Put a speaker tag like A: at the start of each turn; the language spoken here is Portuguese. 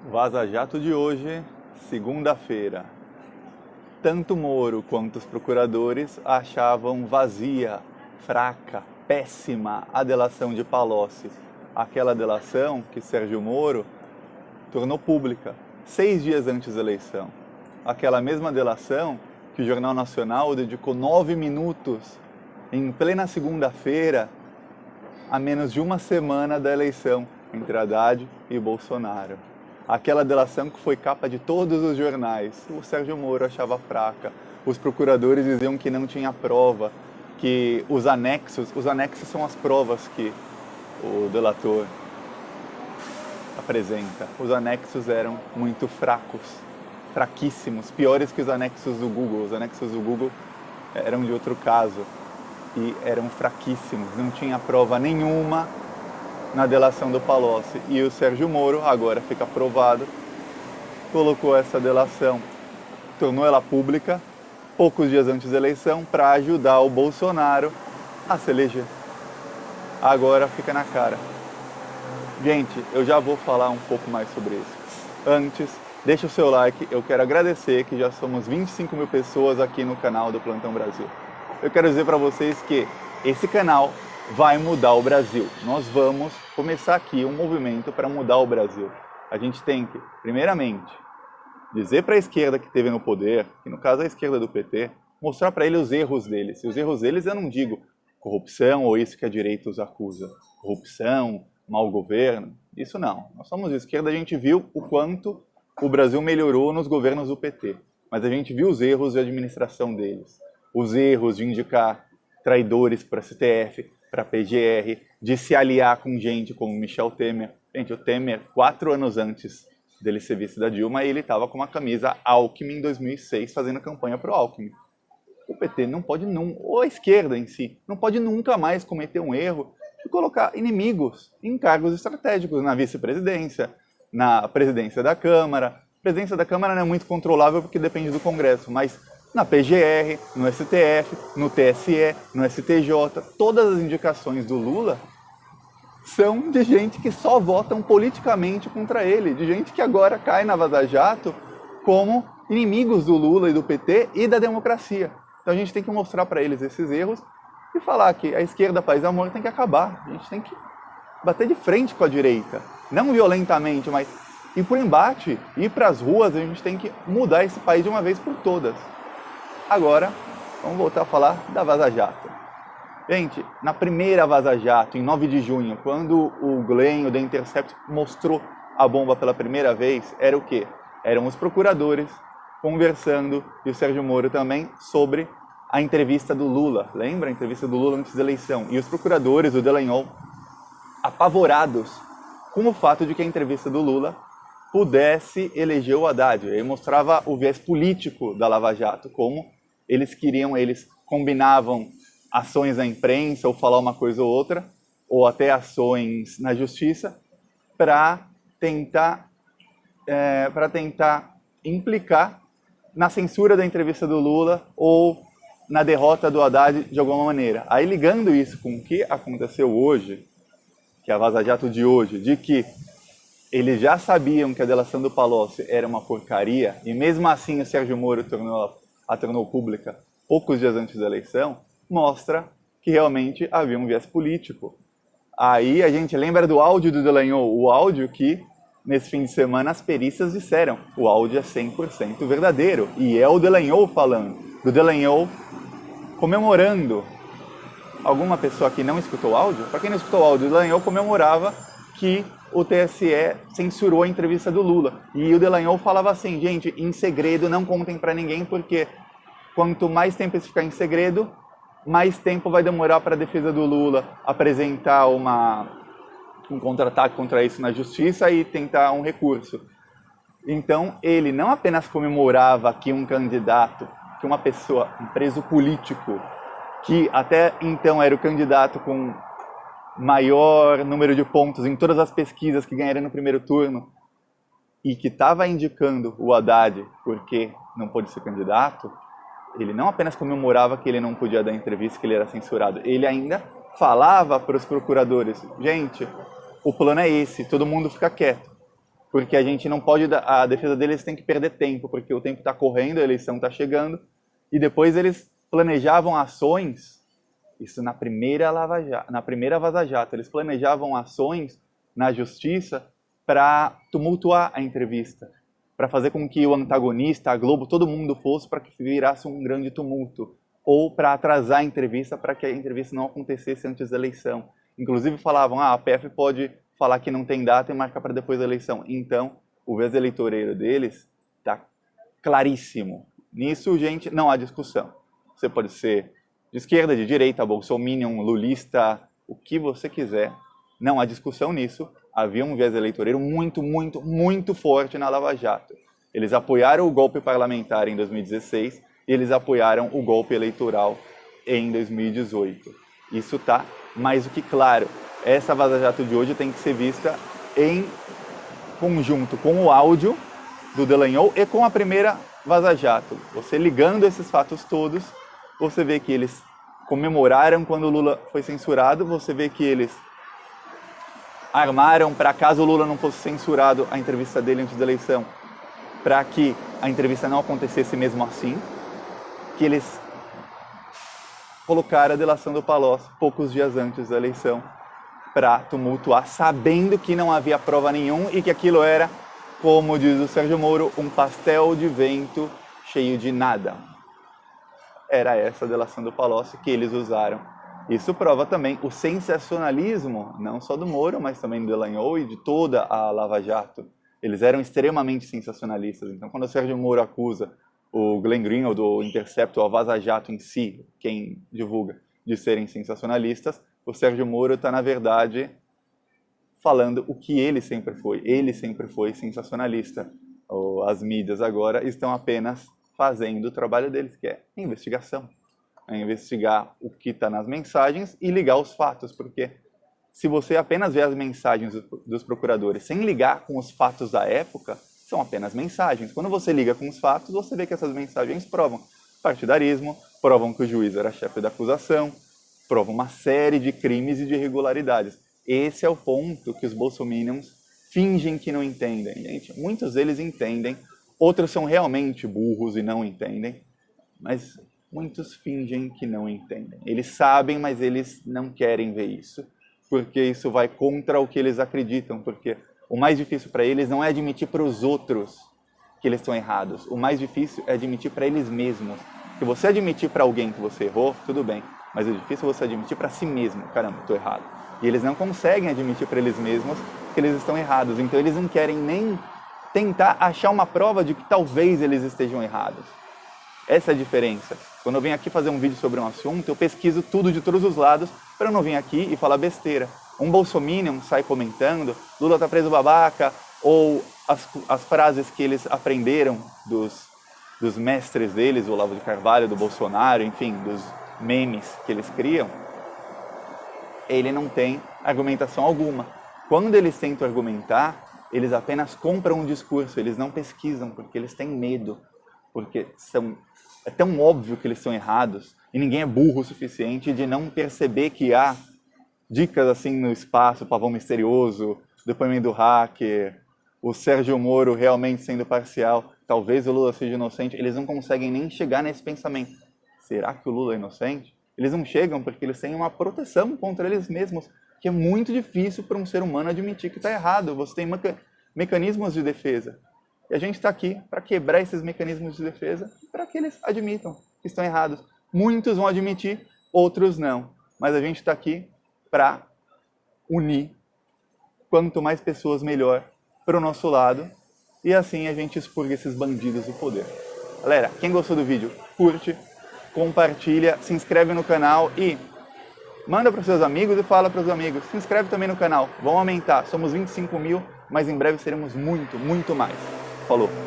A: Vaza Jato de hoje, segunda-feira. Tanto Moro quanto os procuradores achavam vazia, fraca, péssima a delação de Palocci. Aquela delação que Sérgio Moro tornou pública 6 dias antes da eleição. Aquela mesma delação que o Jornal Nacional dedicou 9 minutos em plena segunda-feira, a menos de uma semana da eleição entre Haddad e Bolsonaro. Aquela delação que foi capa de todos os jornais. O Sérgio Moro achava fraca, os procuradores diziam que não tinha prova, que os anexos são as provas que o delator apresenta. Os anexos eram muito fracos, fraquíssimos, piores que os anexos do Google. Os anexos do Google eram de outro caso e eram fraquíssimos, não tinha prova nenhuma na delação do Palocci. E o Sérgio Moro, agora fica provado, colocou essa delação, tornou ela pública poucos dias antes da eleição para ajudar o Bolsonaro a se eleger. Agora fica na cara. Gente, eu já vou falar um pouco mais sobre isso. Antes, deixa o seu like, eu quero agradecer que já somos 25 mil pessoas aqui no canal do Plantão Brasil. Eu quero dizer para vocês que esse canal vai mudar o Brasil. Nós vamos começar aqui um movimento para mudar o Brasil. A gente tem que, primeiramente, dizer para a esquerda que esteve no poder, que no caso é a esquerda do PT, mostrar para ele os erros deles. E os erros deles eu não digo corrupção ou isso que a direita os acusa. Corrupção, mau governo, isso não. Nós somos de esquerda, a gente viu o quanto o Brasil melhorou nos governos do PT. Mas a gente viu os erros de administração deles. Os erros de indicar traidores para a STF, para a PGR, de se aliar com gente como Michel Temer. Gente, o Temer, 4 anos antes dele ser vice da Dilma, ele estava com uma camisa Alckmin em 2006, fazendo campanha para o Alckmin. O PT não pode nunca, ou a esquerda em si, não pode nunca mais cometer um erro de colocar inimigos em cargos estratégicos, na vice-presidência, na presidência da Câmara. A presidência da Câmara não é muito controlável porque depende do Congresso, mas na PGR, no STF, no TSE, no STJ, todas as indicações do Lula são de gente que só votam politicamente contra ele, de gente que agora cai na Vaza Jato como inimigos do Lula e do PT e da democracia. Então a gente tem que mostrar para eles esses erros e falar que a esquerda, paz e amor tem que acabar. A gente tem que bater de frente com a direita, não violentamente, mas ir por embate, ir para as ruas. A gente tem que mudar esse país de uma vez por todas. Agora, vamos voltar a falar da Vaza Jato. Gente, na primeira Vaza Jato, em 9 de junho, quando o Glenn, o The Intercept, mostrou a bomba pela primeira vez, era o quê? Eram os procuradores conversando, e o Sérgio Moro também, sobre a entrevista do Lula. Lembra a entrevista do Lula antes da eleição? E os procuradores, o Dallagnol, apavorados com o fato de que a entrevista do Lula pudesse eleger o Haddad. Ele mostrava o viés político da Lava Jato, como eles queriam, eles combinavam ações na imprensa, ou falar uma coisa ou outra, ou até ações na justiça, para tentar implicar na censura da entrevista do Lula ou na derrota do Haddad de alguma maneira. Aí ligando isso com o que aconteceu hoje, que é a Vaza Jato de hoje, de que eles já sabiam que a delação do Palocci era uma porcaria, e mesmo assim o Sérgio Moro a tornou pública poucos dias antes da eleição, mostra que realmente havia um viés político. Aí a gente lembra do áudio do Dallagnol, o áudio que, nesse fim de semana, as perícias disseram. O áudio é 100% verdadeiro, e é o Dallagnol falando. Do Dallagnol comemorando. Alguma pessoa aqui não escutou o áudio? Para quem não escutou o áudio, o Dallagnol comemorava que o TSE censurou a entrevista do Lula. E o Dallagnol falava assim, gente, em segredo, não contem para ninguém, porque quanto mais tempo isso ficar em segredo, mais tempo vai demorar para a defesa do Lula apresentar um contra-ataque contra isso na justiça e tentar um recurso. Então, ele não apenas comemorava que um candidato, que uma pessoa, um preso político, que até então era o candidato com maior número de pontos em todas as pesquisas que ganharam no primeiro turno, e que estava indicando o Haddad porque não pôde ser candidato, ele não apenas comemorava que ele não podia dar entrevista, que ele era censurado, ele ainda falava para os procuradores, gente, o plano é esse, todo mundo fica quieto. porque a gente não pode, a defesa deles tem que perder tempo, porque o tempo está correndo, a eleição está chegando, e depois eles planejavam ações, isso na primeira Vaza Jato, eles planejavam ações na justiça para tumultuar a entrevista, para fazer com que o antagonista, a Globo, todo mundo fosse para que virasse um grande tumulto, ou para atrasar a entrevista, para que a entrevista não acontecesse antes da eleição. Inclusive falavam, a PF pode falar que não tem data e marcar para depois da eleição. Então, o viés eleitoreiro deles está claríssimo. Nisso, gente, não há discussão. Você pode ser de esquerda, de direita, bolsominion, lulista, o que você quiser. Não há discussão nisso. Havia um viés eleitoreiro muito, muito, muito forte na Lava Jato. Eles apoiaram o golpe parlamentar em 2016 e eles apoiaram o golpe eleitoral em 2018. Isso está mais do que claro. Essa Vaza Jato de hoje tem que ser vista em conjunto com o áudio do Dallagnol e com a primeira Vaza Jato. Você ligando esses fatos todos, você vê que eles comemoraram quando o Lula foi censurado, você vê que eles armaram para caso o Lula não fosse censurado a entrevista dele antes da eleição, para que a entrevista não acontecesse mesmo assim, que eles colocaram a delação do Palocci poucos dias antes da eleição para tumultuar, sabendo que não havia prova nenhuma e que aquilo era, como diz o Sérgio Moro, um pastel de vento cheio de nada. Era essa a delação do Palocci que eles usaram. Isso prova também o sensacionalismo, não só do Moro, mas também do Dallagnol e de toda a Lava Jato. Eles eram extremamente sensacionalistas. Então, quando o Sérgio Moro acusa o Glenn Greenwald do Intercept, ou a Vaza Jato em si, quem divulga, de serem sensacionalistas, o Sérgio Moro está, na verdade, falando o que ele sempre foi. Ele sempre foi sensacionalista. As mídias agora estão apenas fazendo o trabalho deles, que é investigação. É investigar o que está nas mensagens e ligar os fatos, porque se você apenas vê as mensagens dos procuradores sem ligar com os fatos da época, são apenas mensagens. Quando você liga com os fatos, você vê que essas mensagens provam partidarismo, provam que o juiz era chefe da acusação, provam uma série de crimes e de irregularidades. Esse é o ponto que os bolsominions fingem que não entendem. Gente, muitos deles entendem, outros são realmente burros e não entendem, mas muitos fingem que não entendem. Eles sabem, mas eles não querem ver isso, porque isso vai contra o que eles acreditam, porque o mais difícil para eles não é admitir para os outros que eles estão errados. O mais difícil é admitir para eles mesmos. Se você admitir para alguém que você errou, tudo bem, mas é difícil você admitir para si mesmo. Caramba, estou errado. E eles não conseguem admitir para eles mesmos que eles estão errados. Então eles não querem nem tentar achar uma prova de que talvez eles estejam errados. Essa é a diferença. Quando eu venho aqui fazer um vídeo sobre um assunto, eu pesquiso tudo de todos os lados para eu não vir aqui e falar besteira. Um bolsominion sai comentando, Lula tá preso babaca, ou as frases que eles aprenderam dos mestres deles, o Olavo de Carvalho, do Bolsonaro, enfim, dos memes que eles criam, ele não tem argumentação alguma. Quando eles tentam argumentar, eles apenas compram um discurso, eles não pesquisam, porque eles têm medo, porque é tão óbvio que eles são errados, e ninguém é burro o suficiente de não perceber que há dicas assim no espaço, pavão misterioso, depoimento do hacker, o Sérgio Moro realmente sendo parcial, talvez o Lula seja inocente. Eles não conseguem nem chegar nesse pensamento. Será que o Lula é inocente? Eles não chegam porque eles têm uma proteção contra eles mesmos, que é muito difícil para um ser humano admitir que está errado. Você tem mecanismos de defesa. E a gente está aqui para quebrar esses mecanismos de defesa para que eles admitam que estão errados. Muitos vão admitir, outros não. Mas a gente está aqui para unir quanto mais pessoas melhor para o nosso lado e assim a gente expurga esses bandidos do poder. Galera, quem gostou do vídeo, curte, compartilha, se inscreve no canal e manda para os seus amigos e fala para os amigos. Se inscreve também no canal, vamos aumentar, somos 25 mil, mas em breve seremos muito, muito mais. Falou!